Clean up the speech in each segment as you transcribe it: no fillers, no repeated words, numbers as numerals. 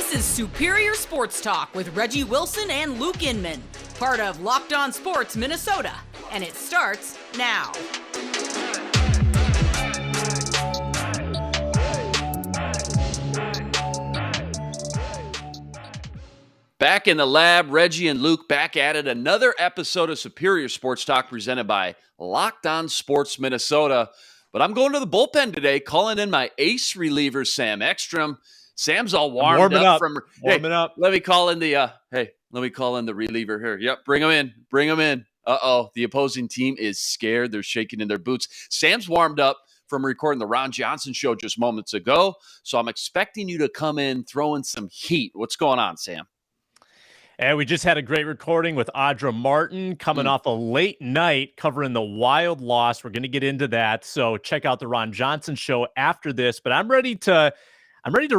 This is Superior Sports Talk with Reggie Wilson and Luke Inman, part of Locked On Sports Minnesota, and it starts now. Back in the lab, Reggie and Luke back at it. Another episode of Superior Sports Talk presented by Locked On Sports Minnesota. But I'm going to the bullpen today, calling in my ace reliever, Sam Ekstrom. Sam's all warmed up. Warming up. Let me call in the reliever here. Yep, bring him in. Uh-oh, the opposing team is scared. They're shaking in their boots. Sam's warmed up from recording the Ron Johnson show just moments ago. So I'm expecting you to come in throwing some heat. What's going on, Sam? And we just had a great recording with Audra Martin coming off a late night covering the Wild loss. We're going to get into that. So check out the Ron Johnson show after this. But I'm ready to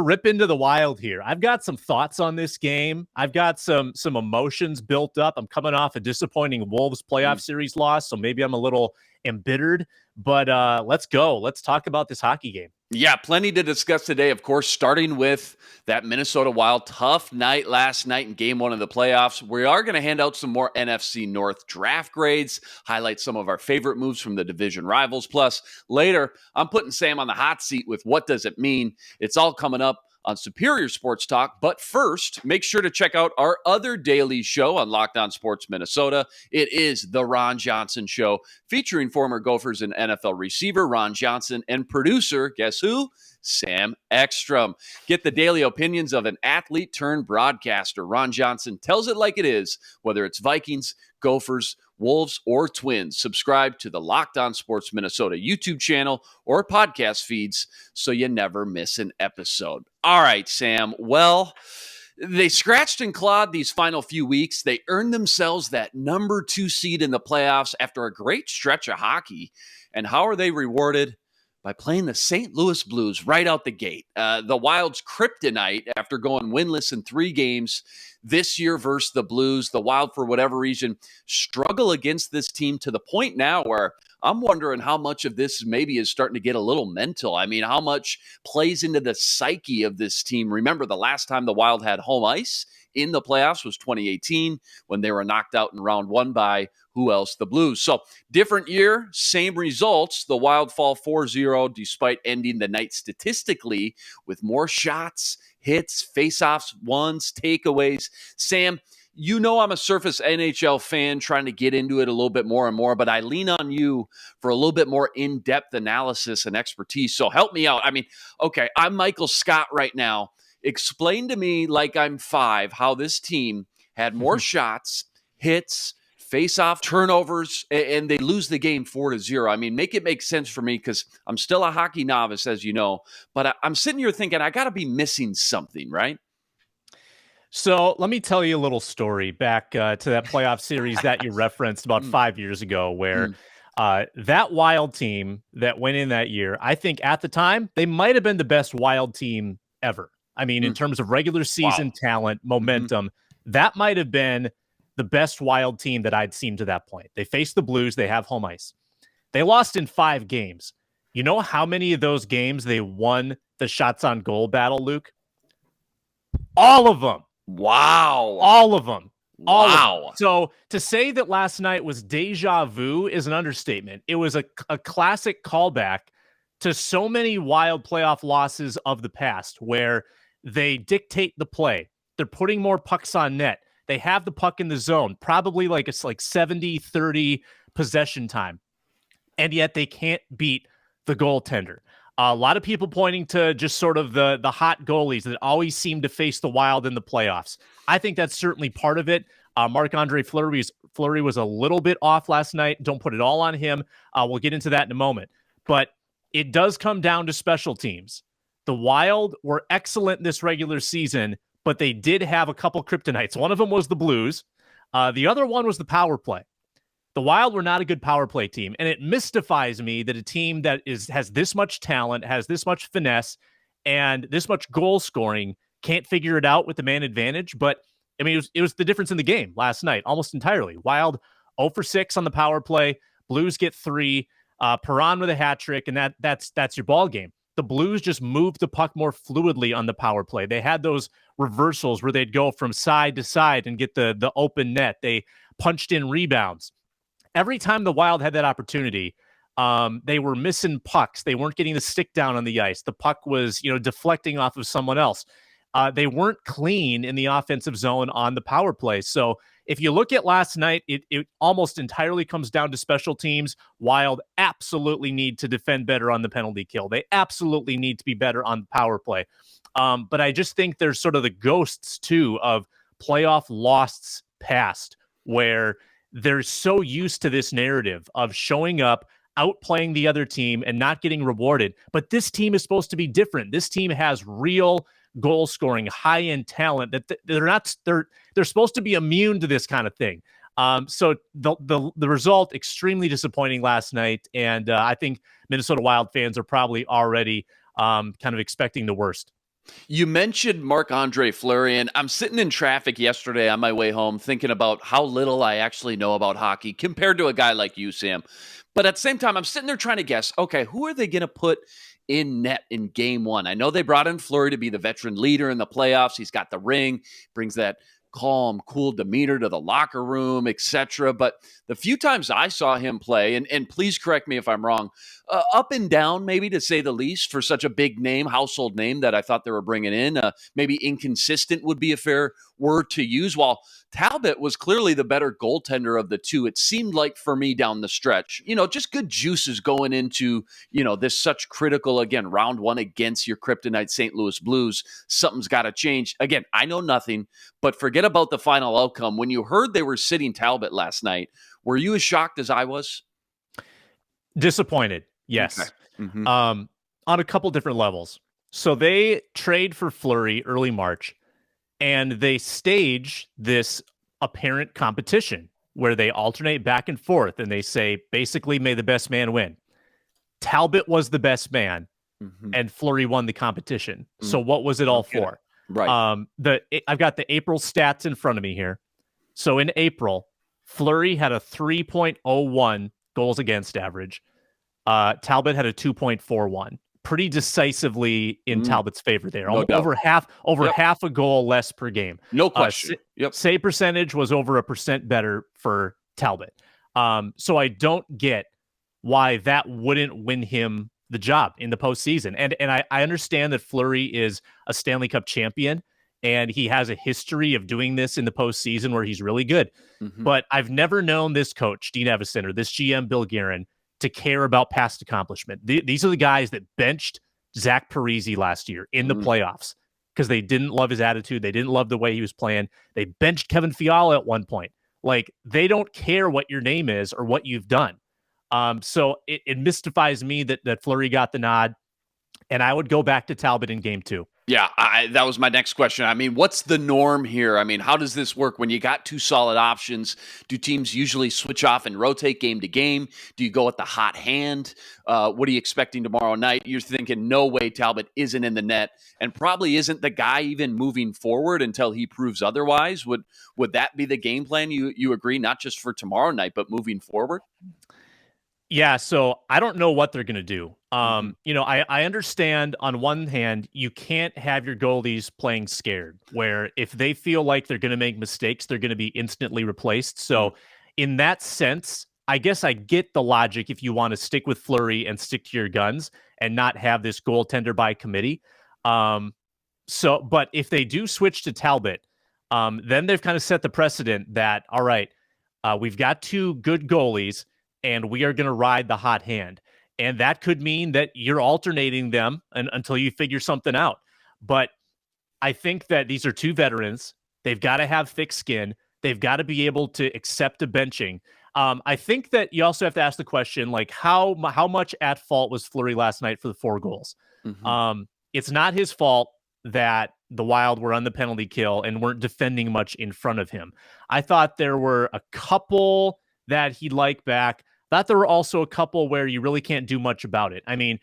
rip into the Wild here. I've got some thoughts on this game. I've got some emotions built up. I'm coming off a disappointing Wolves playoff series loss, so maybe I'm a little embittered. But let's go. Let's talk about this hockey game. Yeah, plenty to discuss today, of course, starting with that Minnesota Wild tough night last night in game one of the playoffs. We are going to hand out some more NFC North draft grades, highlight some of our favorite moves from the division rivals. Plus, later, I'm putting Sam on the hot seat with what does it mean. It's all coming up on Superior Sports Talk. But first, make sure to check out our other daily show on Locked On Sports Minnesota. It is the Ron Johnson Show, featuring former Gophers and NFL receiver Ron Johnson and producer, guess who? Sam Ekstrom. Get the daily opinions of an athlete turned broadcaster. Ron Johnson tells it like it is, whether it's Vikings, Gophers, Wolves, or Twins. Subscribe to the Locked On Sports Minnesota YouTube channel or podcast feeds so you never miss an episode. All right, Sam. Well, they scratched and clawed these final few weeks. They earned themselves that number 2 seed in the playoffs after a great stretch of hockey. And how are they rewarded? By playing the St. Louis Blues right out the gate. The Wild's kryptonite after going winless in 3 games this year versus the Blues. The Wild, for whatever reason, struggle against this team to the point now where I'm wondering how much of this maybe is starting to get a little mental. I mean, how much plays into the psyche of this team? Remember, the last time the Wild had home ice in the playoffs was 2018 when they were knocked out in round 1 by who else? The Blues. So different year, same results. The Wild fall 4-0 despite ending the night statistically with more shots, hits, faceoffs, ones, takeaways. Sam, you know I'm a surface NHL fan trying to get into it a little bit more and more, but I lean on you for a little bit more in-depth analysis and expertise. So help me out. I mean, okay, I'm Michael Scott right now. Explain to me, like I'm 5, how this team had more shots, hits, face-off, turnovers, and they lose the game 4-0. I mean, make it make sense for me because I'm still a hockey novice, as you know. But I'm sitting here thinking I got to be missing something, right? So let me tell you a little story back to that playoff series that you referenced about 5 years ago where that Wild team that went in that year, I think at the time, they might have been the best Wild team ever. I mean, in terms of regular season talent, momentum, that might have been the best Wild team that I'd seen to that point. They faced the Blues. They have home ice. They lost in 5 games. You know how many of those games they won the shots on goal battle, Luke? All of them. Wow. All of them. Wow. Of them. So to say that last night was deja vu is an understatement. It was a classic callback to so many Wild playoff losses of the past where they dictate the play. They're putting more pucks on net. They have the puck in the zone, probably like it's like 70-30 possession time. And yet they can't beat the goaltender. A lot of people pointing to just sort of the hot goalies that always seem to face the Wild in the playoffs. I think that's certainly part of it. Marc-Andre Fleury was a little bit off last night. Don't put it all on him. We'll get into that in a moment. But it does come down to special teams. The Wild were excellent this regular season, but they did have a couple kryptonites. One of them was the Blues. The other one was the power play. The Wild were not a good power play team, and it mystifies me that a team that has this much talent, has this much finesse, and this much goal scoring can't figure it out with the man advantage. But, I mean, it was the difference in the game last night, almost entirely. Wild 0 for 6 on the power play. Blues get 3. Perron with a hat trick, and that's your ball game. the Blues just moved the puck more fluidly on the power play. They had those reversals where they'd go from side to side and get the open net. They punched in rebounds. Every time the Wild had that opportunity, they were missing pucks. They weren't getting the stick down on the ice. The puck was, deflecting off of someone else. They weren't clean in the offensive zone on the power play. So if you look at last night, it almost entirely comes down to special teams. Wild absolutely need to defend better on the penalty kill. They absolutely need to be better on the power play. But I just think there's sort of the ghosts, too, of playoff losts past, where they're so used to this narrative of showing up, outplaying the other team, and not getting rewarded. But this team is supposed to be different. This team has real goal scoring, high end talent that they're supposed to be immune to this kind of thing. So the result extremely disappointing last night, and I think Minnesota Wild fans are probably already kind of expecting the worst. You mentioned Marc-Andre Fleury, and I'm sitting in traffic yesterday on my way home thinking about how little I actually know about hockey compared to a guy like you, Sam. But at the same time, I'm sitting there trying to guess, okay, who are they going to put in net in game one? I know they brought in Fleury to be the veteran leader in the playoffs. He's got the ring, brings that calm, cool demeanor to the locker room, etc. But the few times I saw him play, and please correct me if I'm wrong, up and down, maybe to say the least, for such a big name, household name that I thought they were bringing in. Maybe inconsistent would be a fair word to use. While Talbot was clearly the better goaltender of the two, it seemed like for me down the stretch, just good juices going into, this such critical, again, round one against your kryptonite St. Louis Blues. Something's got to change. Again, I know nothing, but forget about the final outcome. When you heard they were sitting Talbot last night, were you as shocked as I was? Disappointed. Yes. Okay. Mm-hmm. On a couple different levels. So they trade for Fleury early March, and they stage this apparent competition where they alternate back and forth, and they say, basically, may the best man win. Talbot was the best man, and Fleury won the competition. So what was it all for? Right. I've got the April stats in front of me here. So in April, Fleury had a 3.01 goals against average. Talbot had a 2.41. Pretty decisively in Talbot's favor there. Over half a goal less per game. No question. Save percentage was over 1% better for Talbot. So I don't get why that wouldn't win him the job in the postseason. And I understand that Fleury is a Stanley Cup champion, and he has a history of doing this in the postseason where he's really good. But I've never known this coach, Dean Evison, or this GM, Bill Guerin, to care about past accomplishment. These are the guys that benched Zach Parise last year in the playoffs because they didn't love his attitude. They didn't love the way he was playing. They benched Kevin Fiala at one point. Like, they don't care what your name is or what you've done. So it mystifies me that Fleury got the nod, and I would go back to Talbot in game two. Yeah, that was my next question. I mean, what's the norm here? I mean, how does this work when you got two solid options? Do teams usually switch off and rotate game to game? Do you go with the hot hand? What are you expecting tomorrow night? You're thinking, no way Talbot isn't in the net and probably isn't the guy even moving forward until he proves otherwise. Would that be the game plan? You agree, not just for tomorrow night, but moving forward? Yeah, so I don't know what they're going to do. I understand on one hand, you can't have your goalies playing scared, where if they feel like they're going to make mistakes, they're going to be instantly replaced. So in that sense, I guess I get the logic if you want to stick with Fleury and stick to your guns and not have this goaltender by committee. But if they do switch to Talbot, then they've kind of set the precedent that, all right, we've got two good goalies, and we are going to ride the hot hand. And that could mean that you're alternating them until you figure something out. But I think that these are two veterans. They've got to have thick skin. They've got to be able to accept a benching. I think that you also have to ask the question, like, how much at fault was Fleury last night for the 4 goals? It's not his fault that the Wild were on the penalty kill and weren't defending much in front of him. I thought there were a couple that he'd like back. Thought there were also a couple where you really can't do much about it. I mean,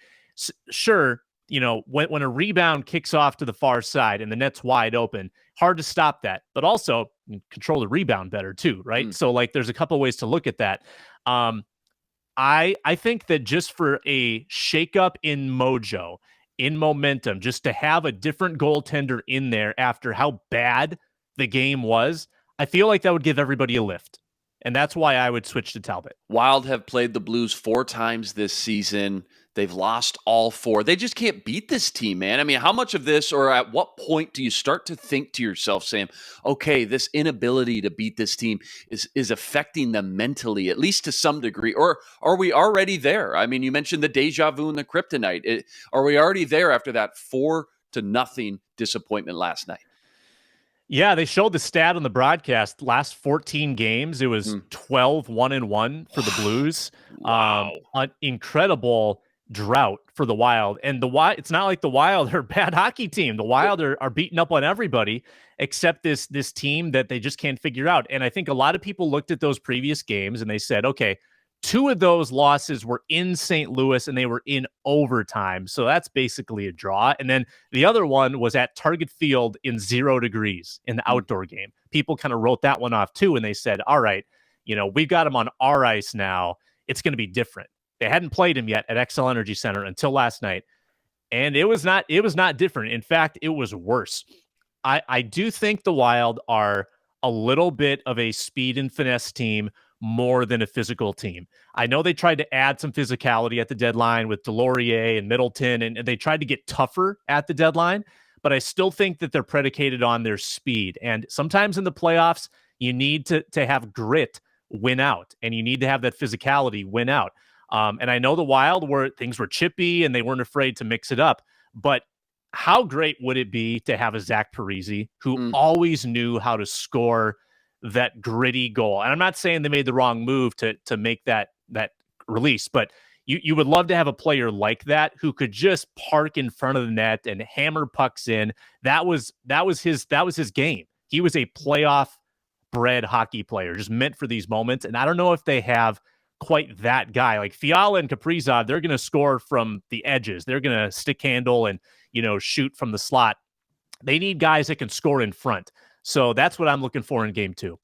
sure, when a rebound kicks off to the far side and the net's wide open, hard to stop that. But also control the rebound better too, right? So there's a couple ways to look at that. I think that just for a shakeup in mojo in momentum, just to have a different goaltender in there after how bad the game was, I feel like that would give everybody a lift. And that's why I would switch to Talbot. Wild have played the Blues 4 times this season. They've lost all 4. They just can't beat this team, man. I mean, how much of this, or at what point do you start to think to yourself, Sam, okay, this inability to beat this team is affecting them mentally, at least to some degree? Or are we already there? I mean, you mentioned the deja vu and the kryptonite. Are we already there after that 4-0 disappointment last night? Yeah, they showed the stat on the broadcast. Last 14 games, it was 12-1-1 for the Blues. Wow. An incredible drought for the Wild. And it's not like the Wild are a bad hockey team. The Wild are beating up on everybody except this team that they just can't figure out. And I think a lot of people looked at those previous games and they said, okay, 2 of those losses were in St. Louis and they were in overtime. So that's basically a draw. And then the other one was at Target Field in 0 degrees in the outdoor game. People kind of wrote that one off too. And they said, all right, we've got them on our ice now. It's going to be different. They hadn't played him yet at XL Energy Center until last night. And it was not different. In fact, it was worse. I do think the Wild are a little bit of a speed and finesse team more than a physical team. I know they tried to add some physicality at the deadline with Delorier and Middleton, and they tried to get tougher at the deadline, but I still think that they're predicated on their speed. And sometimes in the playoffs, you need to have grit win out, and you need to have that physicality win out. And I know the Wild things were chippy and they weren't afraid to mix it up, but how great would it be to have a Zach Parise who always knew how to score that gritty goal? And I'm not saying they made the wrong move to make that release, but you would love to have a player like that who could just park in front of the net and hammer pucks in. That was his game. He was a playoff bred hockey player, just meant for these moments. And I don't know if they have quite that guy. Like Fiala and Kaprizov, they're going to score from the edges. They're going to stick handle and shoot from the slot. They need guys that can score in front. So that's what I'm looking for in game 2.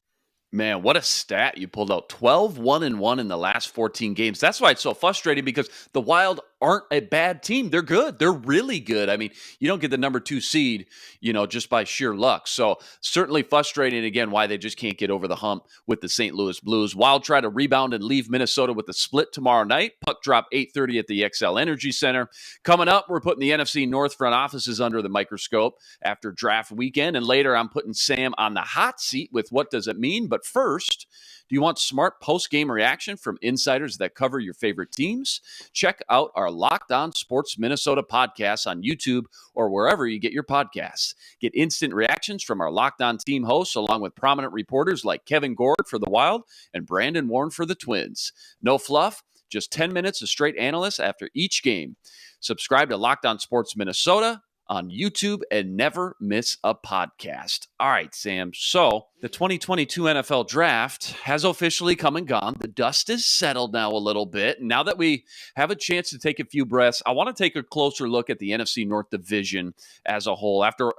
Man, what a stat you pulled out. 12-1-1 in the last 14 games. That's why it's so frustrating, because the Wild aren't a bad team. They're good. They're really good. I mean, you don't get the number 2 seed, just by sheer luck. So certainly frustrating, again, why they just can't get over the hump with the St. Louis Blues. Wild try to rebound and leave Minnesota with a split tomorrow night. Puck drop 8:30 at the XL Energy Center. Coming up, we're putting the NFC North front offices under the microscope after draft weekend. And later, I'm putting Sam on the hot seat with what does it mean. But first, do you want smart post-game reaction from insiders that cover your favorite teams? Check out our Locked On Sports Minnesota podcast on YouTube or wherever you get your podcasts. Get instant reactions from our Locked On team hosts, along with prominent reporters like Kevin Gord for the Wild and Brandon Warren for the Twins. No fluff, just 10 minutes of straight analysis after each game. Subscribe to Locked On Sports Minnesota on YouTube and never miss a podcast. All right, Sam. So the 2022 NFL Draft has officially come and gone. The dust is settled now a little bit. And now that we have a chance to take a few breaths, I want to take a closer look at the NFC North division as a whole. After,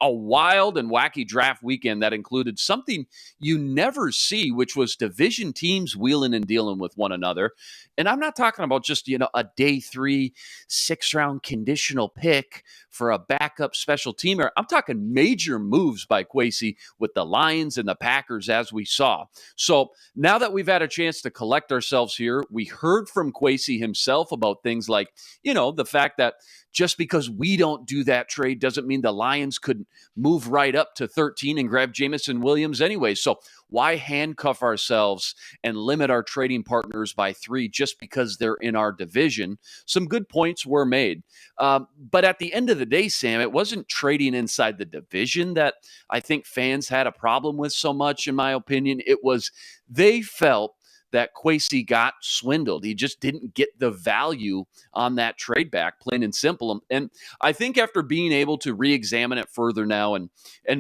a wild and wacky draft weekend that included something you never see, which was division teams wheeling and dealing with one another. And I'm not talking about just, a day 3, 6th-round conditional pick for a backup special teamer. I'm talking major moves by Kwesi with the Lions and the Packers, as we saw. So now that we've had a chance to collect ourselves here, we heard from Kwesi himself about things like, the fact that just because we don't do that trade doesn't mean the Lions could move right up to 13 and grab Jamison Williams anyway. So why handcuff ourselves and limit our trading partners by 3 just because they're in our division? Some good points were made. But at the end of the day, Sam, it wasn't trading inside the division that I think fans had a problem with so much, in my opinion. It was they felt that Kwesi got swindled. He just didn't get the value on that trade back, plain and simple. And I think after being able to re-examine it further now, and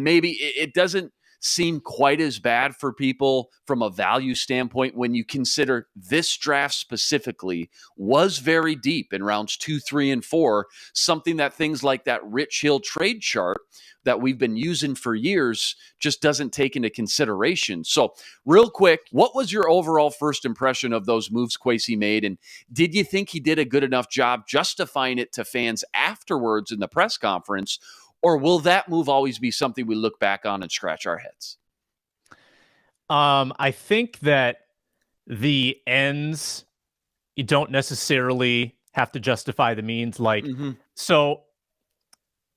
maybe it doesn't seem quite as bad for people from a value standpoint when you consider this draft specifically was very deep in rounds 2, 3, and 4, something that things like that Rich Hill trade chart that we've been using for years just doesn't take into consideration. So real quick, what was your overall first impression of those moves Kwesi made? And did you think he did a good enough job justifying it to fans afterwards in the press conference? Or will that move always be something we look back on and scratch our heads? I think that the ends, you don't necessarily have to justify the means. So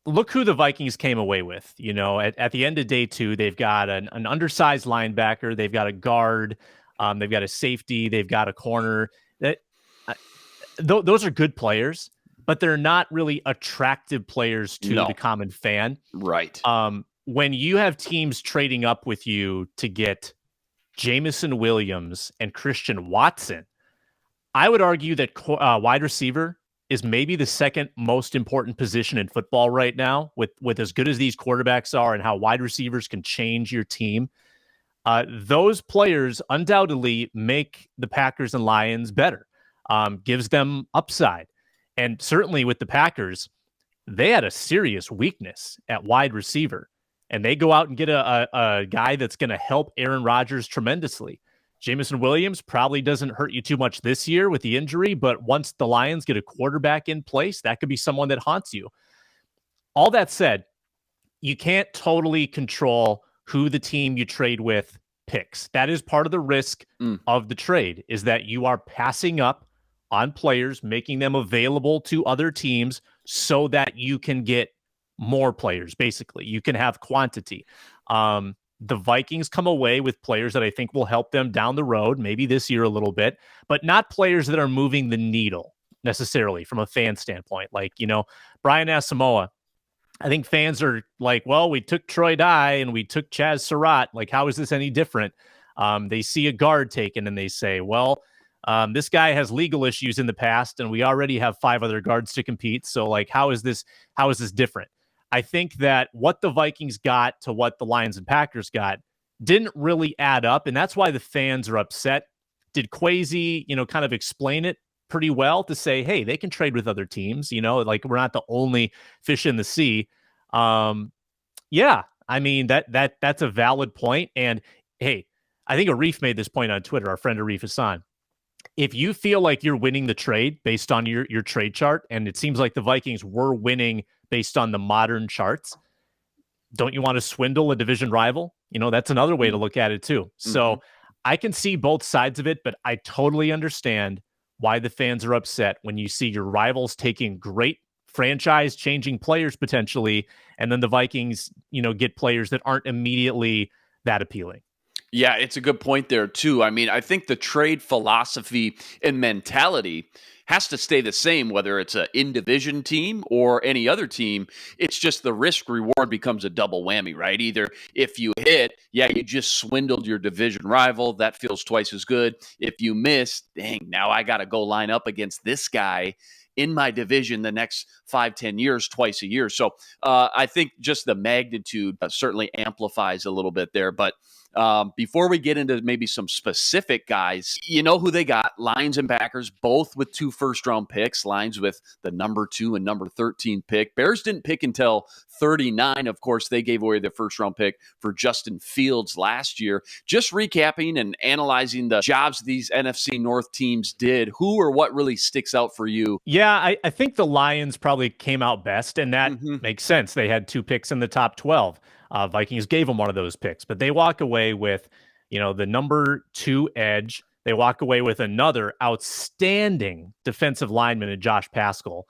look who the Vikings came away with. At the end of day 2, they've got an undersized linebacker, they've got a guard, they've got a safety, they've got a corner. Those are good players, but they're not really attractive players to the common fan. Right. When you have teams trading up with you to get Jamison Williams and Christian Watson, I would argue that wide receiver is maybe the second most important position in football right now, with as good as these quarterbacks are and how wide receivers can change your team. Those players undoubtedly make the Packers and Lions better, gives them upside. And certainly with the Packers, they had a serious weakness at wide receiver. And they go out and get a guy that's going to help Aaron Rodgers tremendously. Jamison Williams probably doesn't hurt you too much this year with the injury, but once the Lions get a quarterback in place, that could be someone that haunts you. All that said, you can't totally control who the team you trade with picks. That is part of the risk of the trade, is that you are passing up on players, making them available to other teams so that you can get more players. Basically, you can have quantity. The Vikings come away with players that I think will help them down the road, maybe this year a little bit, but not players that are moving the needle necessarily from a fan standpoint. Like, Brian Asamoah, I think fans are like, well, we took Troy Dye and we took Chaz Surratt. Like, how is this any different? They see a guard taken and they say, well, this guy has legal issues in the past and we already have 5 other guards to compete. So like, how is this different? I think that what the Vikings got to what the Lions and Packers got didn't really add up, and that's why the fans are upset. Did Kwesi, kind of explain it pretty well to say, hey, they can trade with other teams, like we're not the only fish in the sea. Yeah, I mean, that's a valid point. And hey, I think Arif made this point on Twitter, our friend Arif Hassan. If you feel like you're winning the trade based on your trade chart, and it seems like the Vikings were winning based on the modern charts, don't you want to swindle a division rival? That's another way to look at it too. So I can see both sides of it, but I totally understand why the fans are upset when you see your rivals taking great franchise-changing players potentially, and then the Vikings, get players that aren't immediately that appealing. Yeah, it's a good point there, too. I mean, I think the trade philosophy and mentality has to stay the same, whether it's an in-division team or any other team. It's just the risk-reward becomes a double whammy, right? Either if you hit, you just swindled your division rival. That feels twice as good. If you miss, dang, now I got to go line up against this guy in my division the next 5-10 years, twice a year. So I think just the magnitude certainly amplifies a little bit there. But before we get into maybe some specific guys, you know who they got? Lions and Packers, both with 2 first-round picks. Lions with the number 2 and number 13 pick. Bears didn't pick until 39. Of course, they gave away their first-round pick for Justin Fields last year. Just recapping and analyzing the jobs these NFC North teams did, who or what really sticks out for you? Yeah, I think the Lions probably came out best, and that makes sense. They had 2 picks in the top 12. Vikings gave them one of those picks, but they walk away with, the number 2 edge. They walk away with another outstanding defensive lineman in Josh Pascal.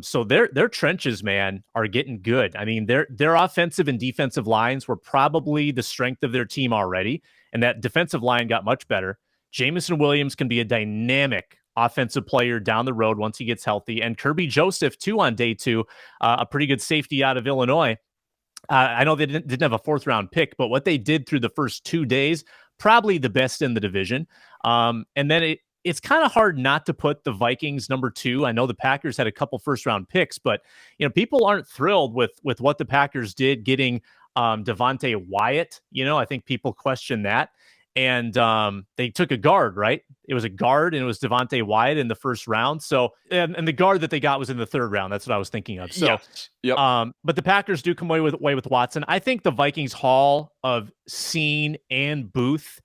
So their trenches, man, are getting good. I mean, their offensive and defensive lines were probably the strength of their team already, and that defensive line got much better. Jamison Williams can be a dynamic offensive player down the road once he gets healthy, and Kirby Joseph too on day 2, a pretty good safety out of Illinois. I know they didn't have a 4th-round pick, but what they did through the first 2 days, probably the best in the division. And then it's kind of hard not to put the Vikings number 2. I know the Packers had a couple first-round picks, but people aren't thrilled with what the Packers did getting Devontae Wyatt. I think people question that. And they took a guard, right? It was a guard, and it was Devontae Wyatt in the first round. So, and the guard that they got was in the third round. That's what I was thinking of. So, yes. Yep. But the Packers do come away with Watson. I think the Vikings haul of Seen and Booth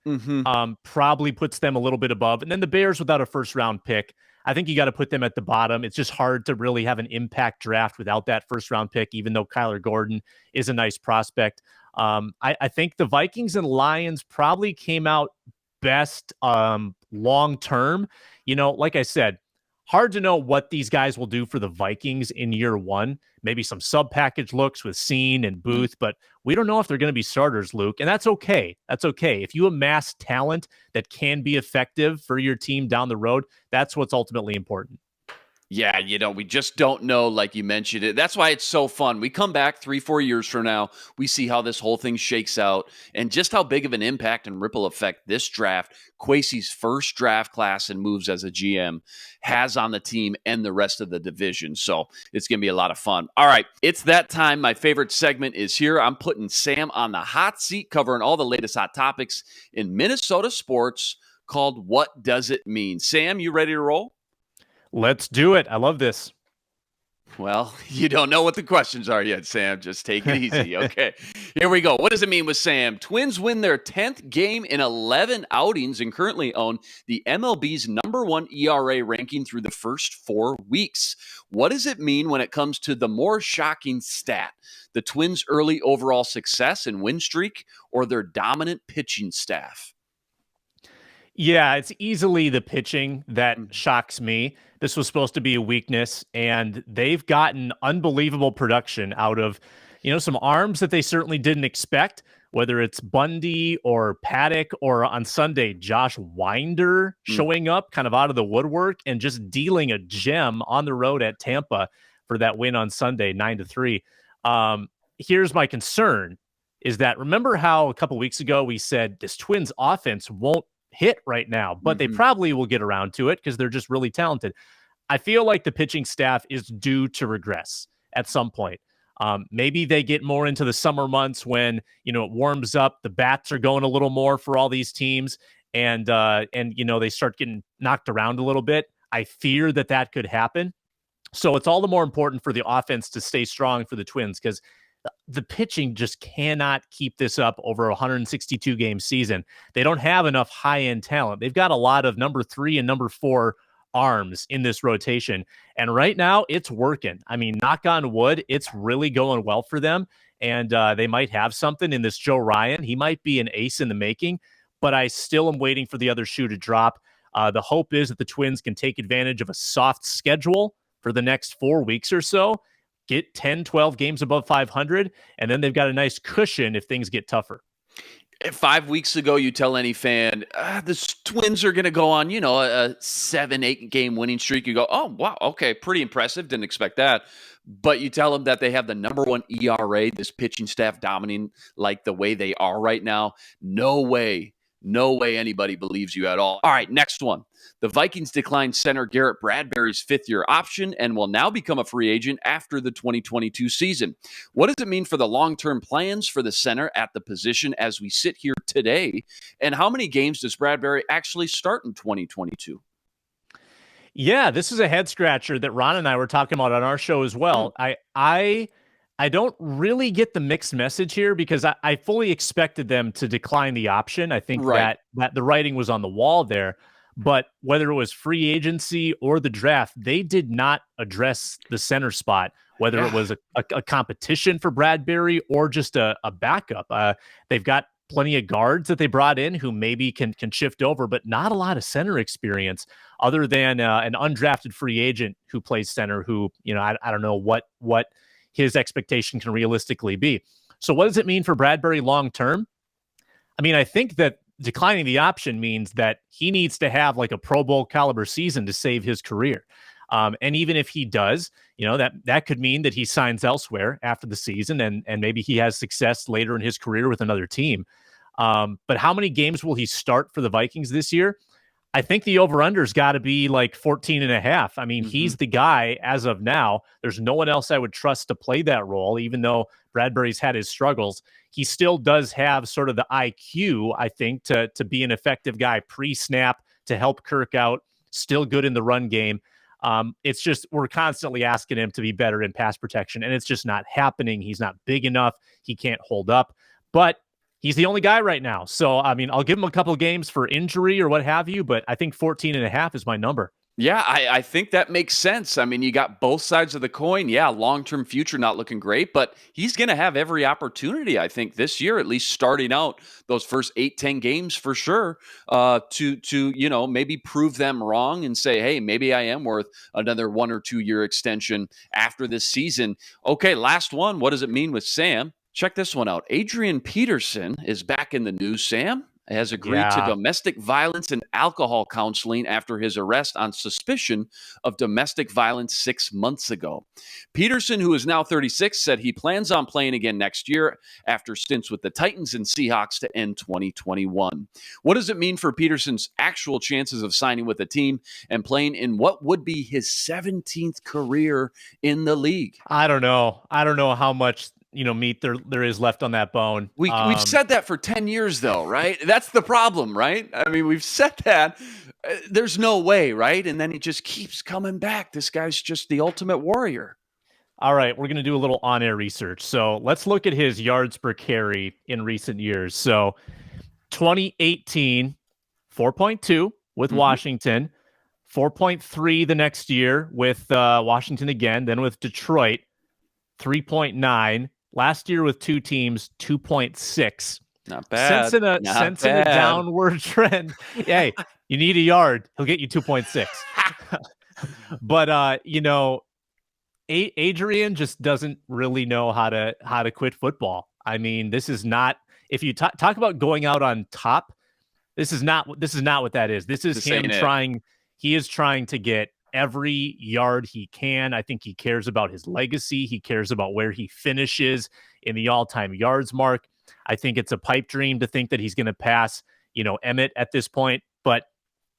probably puts them a little bit above. And then the Bears without a first round pick, I think you got to put them at the bottom. It's just hard to really have an impact draft without that first round pick, even though Kyler Gordon is a nice prospect. I think the Vikings and Lions probably came out best long term. Like I said, hard to know what these guys will do for the Vikings in year one. Maybe some sub package looks with Seen and Booth, but we don't know if they're going to be starters, Luke. And that's okay. That's okay. If you amass talent that can be effective for your team down the road, that's what's ultimately important. Yeah, we just don't know, like you mentioned it. That's why it's so fun. We come back 3-4 years from now, we see how this whole thing shakes out and just how big of an impact and ripple effect this draft, Kwesi's first draft class and moves as a GM, has on the team and the rest of the division. So it's going to be a lot of fun. All right, it's that time. My favorite segment is here. I'm putting Sam on the hot seat, covering all the latest hot topics in Minnesota sports, called What Does It Mean? Sam, you ready to roll? Let's do it. I love this. Well, you don't know what the questions are yet, Sam. Just take it easy. Okay, here we go. What does it mean with Sam? Twins win their 10th game in 11 outings and currently own the MLB's #1 ERA ranking through the first 4 weeks. What does it mean when it comes to the more shocking stat? The Twins' early overall success and win streak, or their dominant pitching staff? Yeah, it's easily the pitching that shocks me. This was supposed to be a weakness, and they've gotten unbelievable production out of, some arms that they certainly didn't expect, whether it's Bundy or Paddock or on Sunday, Josh Winder showing up kind of out of the woodwork and just dealing a gem on the road at Tampa for that win on Sunday, 9-3. Here's my concern is that, remember how a couple weeks ago we said this Twins offense won't hit right now, but they probably will get around to it because they're just really talented. I feel like the pitching staff is due to regress at some point. Maybe they get more into the summer months when, it warms up, the bats are going a little more for all these teams, and they start getting knocked around a little bit. I fear that could happen. So it's all the more important for the offense to stay strong for the Twins, because the pitching just cannot keep this up over a 162 game season. They don't have enough high-end talent. They've got a lot of number 3 and number 4 arms in this rotation. And right now it's working. I mean, knock on wood, it's really going well for them. And they might have something in this Joe Ryan. He might be an ace in the making, but I still am waiting for the other shoe to drop. The hope is that the Twins can take advantage of a soft schedule for the next 4 weeks or so, get 10, 12 games above 500, and then they've got a nice cushion if things get tougher. 5 weeks ago, you tell any fan, the Twins are going to go on, a 7-8 game winning streak. You go, oh, wow, okay, pretty impressive. Didn't expect that. But you tell them that they have the #1 ERA, this pitching staff dominating like the way they are right now. No way anybody believes you at all. All right, next one. The Vikings declined center Garrett Bradbury's 5th-year option and will now become a free agent after the 2022 season. What does it mean for the long-term plans for the center at the position as we sit here today? And how many games does Bradbury actually start in 2022? Yeah, this is a head-scratcher that Ron and I were talking about on our show as well. I don't really get the mixed message here because I fully expected them to decline the option. I think that the writing was on the wall there. But whether it was free agency or the draft, they did not address the center spot, whether it was a competition for Bradbury or just a backup. They've got plenty of guards that they brought in who maybe can shift over, but not a lot of center experience other than an undrafted free agent who plays center who, I don't know what his expectation can realistically be. So what does it mean for Bradbury long term? I mean, I think that declining the option means that he needs to have like a Pro Bowl caliber season to save his career. And even if he does, that could mean that he signs elsewhere after the season and maybe he has success later in his career with another team. But how many games will he start for the Vikings this year? I think the over-under's got to be like 14.5. I mean, he's the guy as of now. There's no one else I would trust to play that role, even though Bradbury's had his struggles. He still does have sort of the IQ, I think, to be an effective guy pre-snap to help Kirk out. Still good in the run game. It's just we're constantly asking him to be better in pass protection, and it's just not happening. He's not big enough. He can't hold up. But he's the only guy right now. So, I mean, I'll give him a couple of games for injury or what have you, but I think 14.5 is my number. Yeah, I think that makes sense. I mean, you got both sides of the coin. Yeah, long-term future not looking great, but he's going to have every opportunity, I think, this year, at least starting out those first 8-10 games for sure, to maybe prove them wrong and say, hey, maybe I am worth another 1 or 2 year extension after this season. Okay, last one. What does it mean with Sam? Check this one out. Adrian Peterson is back in the news, Sam. Has agreed to domestic violence and alcohol counseling after his arrest on suspicion of domestic violence 6 months ago. Peterson, who is now 36, said he plans on playing again next year after stints with the Titans and Seahawks to end 2021. What does it mean for Peterson's actual chances of signing with a team and playing in what would be his 17th career in the league? I don't know how much meat there is left on that bone. We've said that for 10 years, though, right? That's the problem, right? I mean, we've said that. There's no way, right? And then he just keeps coming back. This guy's just the ultimate warrior. All right, we're going to do a little on-air research. So let's look at his yards per carry in recent years. So 2018, 4.2 with Washington, 4.3 the next year with Washington again, then with Detroit, 3.9. Last year with two teams, 2.6. Not bad. Sense in a downward trend. Hey, you need a yard. He'll get you 2.6. But, Adrian just doesn't really know how to quit football. I mean, this is not, if you talk about going out on top, this is not what that is. This is him trying. He is trying to get every yard he can. I think he cares about his legacy. He cares about where he finishes in the all-time yards mark. I think it's a pipe dream to think that he's going to pass, Emmett at this point, but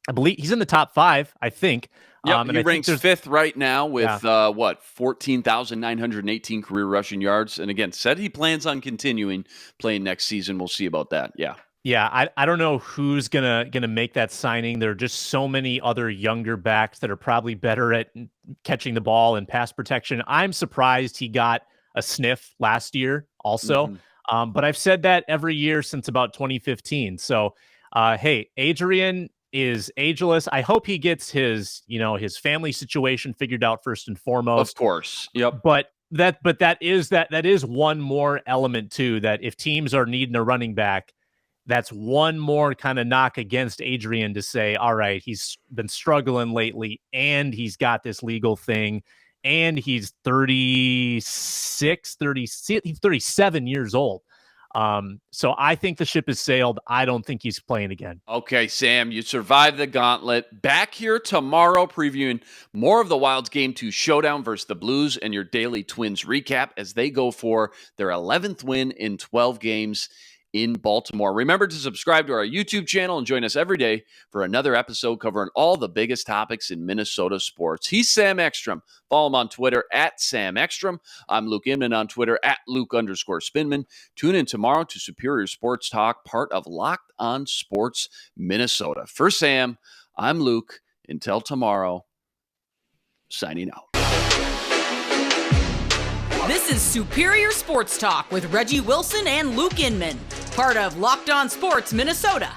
I believe he's in the top 5, I think. Yep, he ranks 5th right now with 14,918 career rushing yards. And again, said he plans on continuing playing next season. We'll see about that. Yeah. Yeah, I don't know who's gonna make that signing. There are just so many other younger backs that are probably better at catching the ball and pass protection. I'm surprised he got a sniff last year also. But I've said that every year since about 2015. So, hey, Adrian is ageless. I hope he gets his family situation figured out first and foremost. Of course. Yep. But that is one more element too, that if teams are needing a running back, that's one more kind of knock against Adrian to say, all right, he's been struggling lately and he's got this legal thing and he's 37 years old. So I think the ship has sailed. I don't think he's playing again. Okay, Sam, you survived the gauntlet. Back here tomorrow previewing more of the Wild's Game 2 showdown versus the Blues and your daily Twins recap as they go for their 11th win in 12 games in Baltimore. Remember to subscribe to our YouTube channel and join us every day for another episode covering all the biggest topics in Minnesota sports. He's Sam Ekstrom. Follow him on Twitter at Sam Ekstrom. I'm Luke Inman on Twitter at Luke_Spinman. Tune in tomorrow to Superior Sports Talk, part of Locked On Sports Minnesota. For Sam, I'm Luke. Until tomorrow, signing out. This is Superior Sports Talk with Reggie Wilson and Luke Inman, part of Locked On Sports Minnesota.